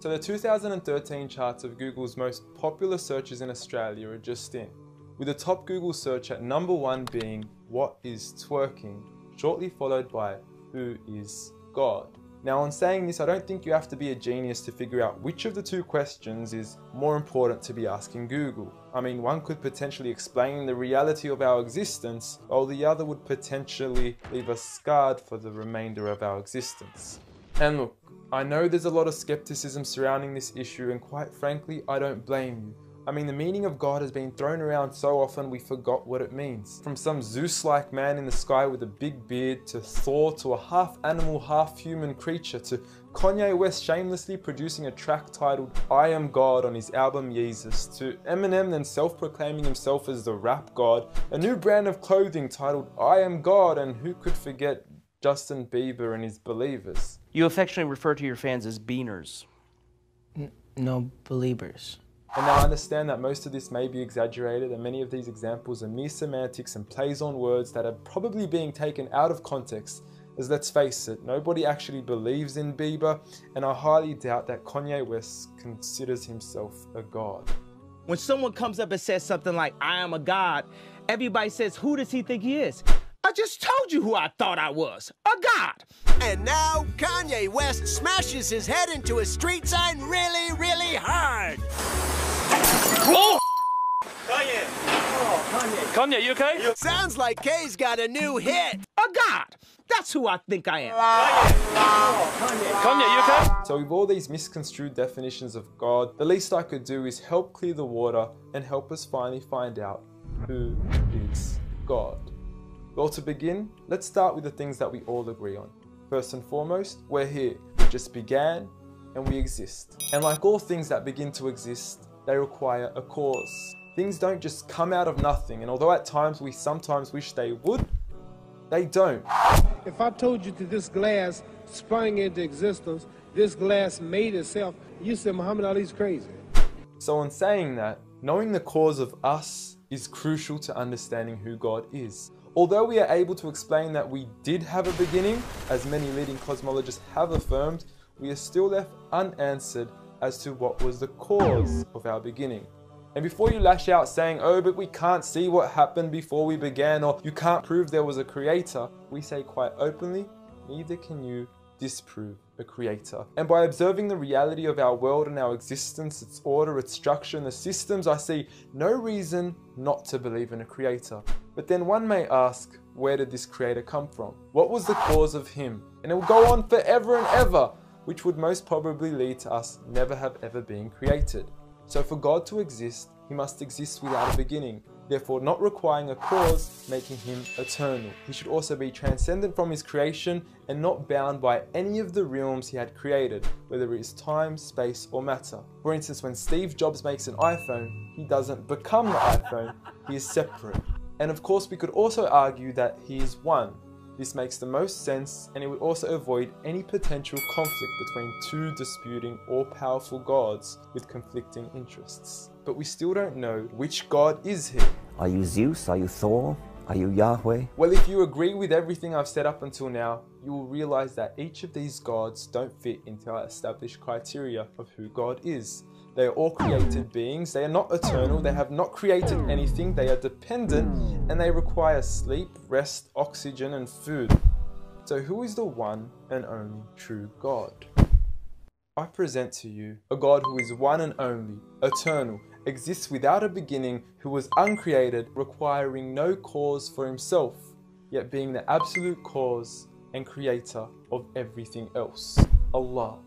So the 2013 charts of Google's most popular searches in Australia are just in, with the top Google search at #1 being "What is twerking?", shortly followed by "Who is God?". Now, on saying this, I don't think you have to be a genius to figure out which of the two questions is more important to be asking Google. I mean, one could potentially explain the reality of our existence, while the other would potentially leave us scarred for the remainder of our existence. And look, I know there's a lot of skepticism surrounding this issue, and quite frankly, I don't blame you. I mean, the meaning of God has been thrown around so often we forgot what it means. From some Zeus-like man in the sky with a big beard, to Thor, to a half-animal, half-human creature, to Kanye West shamelessly producing a track titled "I Am God" on his album Yeezus, to Eminem then self-proclaiming himself as the rap god, a new brand of clothing titled "I Am God", and who could forget Justin Bieber and his Believers. You affectionately refer to your fans as beaners. No, believers. And now I understand that most of this may be exaggerated, and many of these examples are mere semantics and plays on words that are probably being taken out of context, as let's face it, nobody actually believes in Bieber, and I highly doubt that Kanye West considers himself a god. When someone comes up and says something like, "I am a god," everybody says, "Who does he think he is?" I just told you who I thought I was, a god. And now Kanye West smashes his head into a street sign really, really hard. Oh! Kanye. Oh, Kanye. Kanye, you okay? Sounds like Kay's got a new hit. A god. That's who I think I am. Kanye. Oh, Kanye. Kanye, you okay? So with all these misconstrued definitions of God, the least I could do is help clear the water and help us finally find out who is God. Well, to begin, let's start with the things that we all agree on. First and foremost, we're here. We just began and we exist. And like all things that begin to exist, they require a cause. Things don't just come out of nothing, and although at times we sometimes wish they would, they don't. If I told you that this glass sprang into existence, this glass made itself, you said Muhammad Ali's crazy. So in saying that, knowing the cause of us is crucial to understanding who God is. Although we are able to explain that we did have a beginning, as many leading cosmologists have affirmed, we are still left unanswered as to what was the cause of our beginning. And before you lash out saying, "Oh, but we can't see what happened before we began," or "you can't prove there was a creator," we say quite openly, neither can you disprove a creator. And by observing the reality of our world and our existence, its order, its structure, and the systems, I see no reason not to believe in a creator. But then one may ask, where did this creator come from? What was the cause of him? And it will go on forever and ever, which would most probably lead to us never have ever been created. So for God to exist, he must exist without a beginning, therefore not requiring a cause, making him eternal. He should also be transcendent from his creation and not bound by any of the realms he had created, whether it is time, space, or matter. For instance, when Steve Jobs makes an iPhone, he doesn't become the iPhone, he is separate. And of course, we could also argue that he is one. This makes the most sense, and it would also avoid any potential conflict between two disputing all-powerful gods with conflicting interests. But we still don't know which God is he. Are you Zeus? Are you Thor? Are you Yahweh? Well, if you agree with everything I've said up until now, you will realize that each of these gods don't fit into our established criteria of who God is. They are all created beings, they are not eternal, they have not created anything, they are dependent, and they require sleep, rest, oxygen, and food. So who is the one and only true God? I present to you a God who is one and only, eternal, exists without a beginning, who was uncreated, requiring no cause for himself, yet being the absolute cause and creator of everything else. Allah.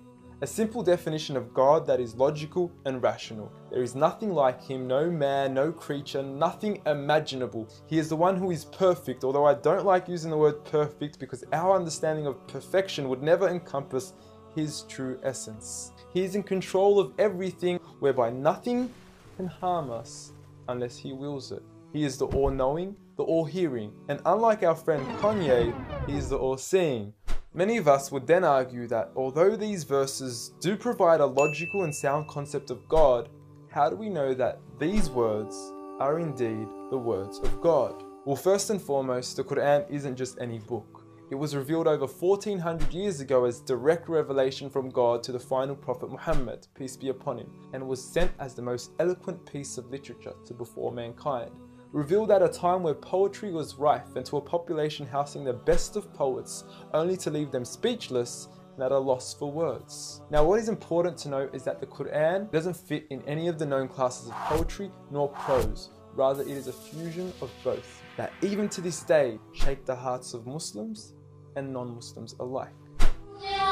A simple definition of God that is logical and rational. There is nothing like him, no man, no creature, nothing imaginable. He is the one who is perfect, although I don't like using the word perfect because our understanding of perfection would never encompass his true essence. He is in control of everything, whereby nothing can harm us unless he wills it. He is the all-knowing, the all-hearing, and unlike our friend Kanye, he is the all-seeing. Many of us would then argue that although these verses do provide a logical and sound concept of God, how do we know that these words are indeed the words of God? Well, first and foremost, the Quran isn't just any book. It was revealed over 1400 years ago as direct revelation from God to the final prophet Muhammad, peace be upon him, and was sent as the most eloquent piece of literature to before mankind. Revealed at a time where poetry was rife and to a population housing the best of poets, only to leave them speechless and at a loss for words. Now what is important to note is that the Quran doesn't fit in any of the known classes of poetry nor prose. Rather, it is a fusion of both that even to this day shake the hearts of Muslims and non-Muslims alike.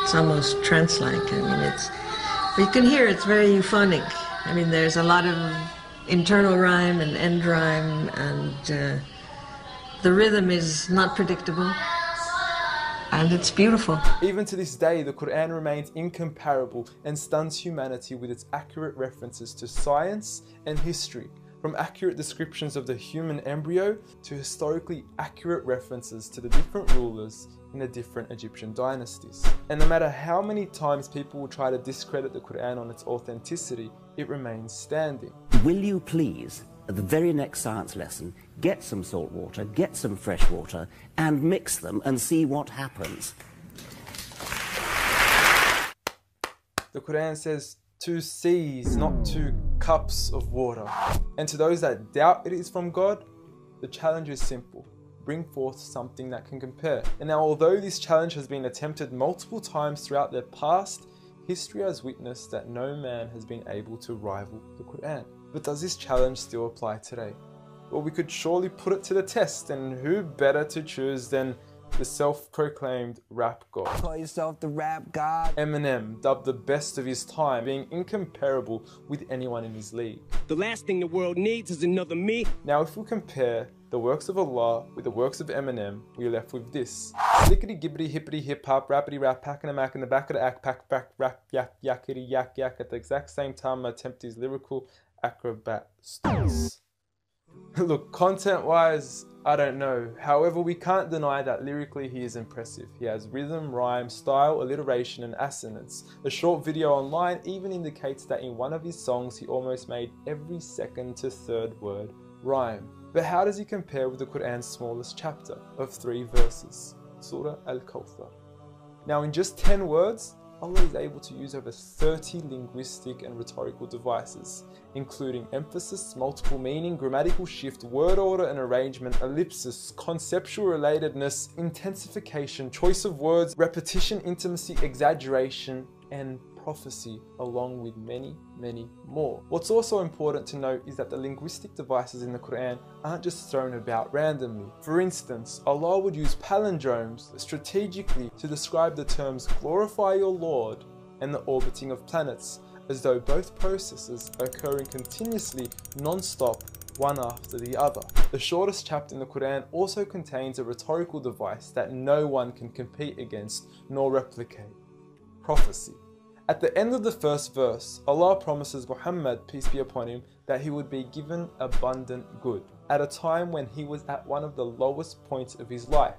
It's almost trance-like. I mean, you can hear it's very euphonic. I mean, there's a lot of internal rhyme and end rhyme, and the rhythm is not predictable, and it's beautiful. Even to this day, the Quran remains incomparable and stuns humanity with its accurate references to science and history, from accurate descriptions of the human embryo to historically accurate references to the different rulers in the different Egyptian dynasties. And no matter how many times people will try to discredit the Quran on its authenticity, it remains standing. Will you please, at the very next science lesson, get some salt water, get some fresh water, and mix them and see what happens? The Quran says 2 seas, not 2 cups of water. And to those that doubt it is from God, the challenge is simple. Bring forth something that can compare. And now, although this challenge has been attempted multiple times throughout the past, history has witnessed that no man has been able to rival the Quran. But does this challenge still apply today? Well, we could surely put it to the test, and who better to choose than the self-proclaimed rap god. Call yourself the rap god. Eminem, dubbed the best of his time, being incomparable with anyone in his league. The last thing the world needs is another me. Now, if we compare the works of Allah with the works of Eminem, we are left with this. Slickety gibbity hippity hip hop, rappity rap, packing a mac in the back of the act, pack back rap yak yakety yak yak at the exact same time I attempt these lyrical acrobat stunts. Look, content-wise, I don't know. However, we can't deny that lyrically he is impressive. He has rhythm, rhyme, style, alliteration, and assonance. A short video online even indicates that in one of his songs he almost made every second to third word rhyme. But how does he compare with the Quran's smallest chapter of 3 verses, Surah Al-Kawthar? Now, in just 10 words, Allah is able to use over 30 linguistic and rhetorical devices, including emphasis, multiple meaning, grammatical shift, word order and arrangement, ellipsis, conceptual relatedness, intensification, choice of words, repetition, intimacy, exaggeration, and prophecy, along with many, many more. What's also important to note is that the linguistic devices in the Quran aren't just thrown about randomly. For instance, Allah would use palindromes strategically to describe the terms glorify your Lord and the orbiting of planets, as though both processes are occurring continuously, non-stop, one after the other. The shortest chapter in the Quran also contains a rhetorical device that no one can compete against nor replicate: prophecy. At the end of the first verse, Allah promises Muhammad, peace be upon him, that he would be given abundant good at a time when he was at one of the lowest points of his life,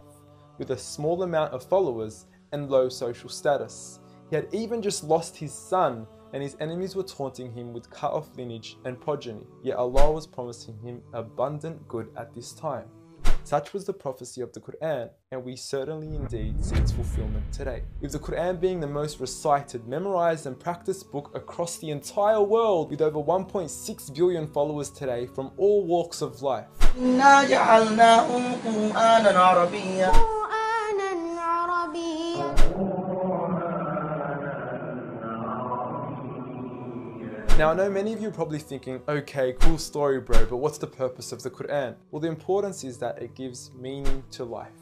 with a small amount of followers and low social status. He had even just lost his son, and his enemies were taunting him with cut-off lineage and progeny, yet Allah was promising him abundant good at this time. Such was the prophecy of the Quran, and we certainly indeed see its fulfillment today. With the Quran being the most recited, memorized and practiced book across the entire world, with over 1.6 billion followers today from all walks of life. Now, I know many of you are probably thinking, okay, cool story bro, but what's the purpose of the Quran? Well, the importance is that it gives meaning to life,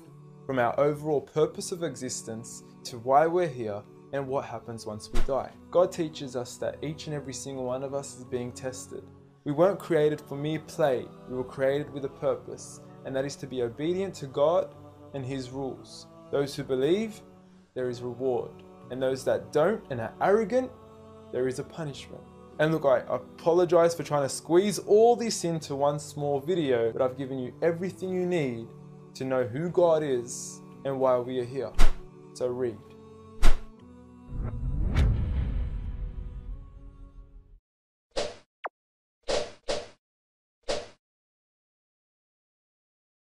from our overall purpose of existence to why we're here and what happens once we die. God teaches us that each and every single one of us is being tested. We weren't created for mere play, we were created with a purpose, and that is to be obedient to God and His rules. Those who believe, there is reward, and those that don't and are arrogant, there is a punishment. And look, I apologize for trying to squeeze all this into one small video, but I've given you everything you need to know who God is and why we are here. So read.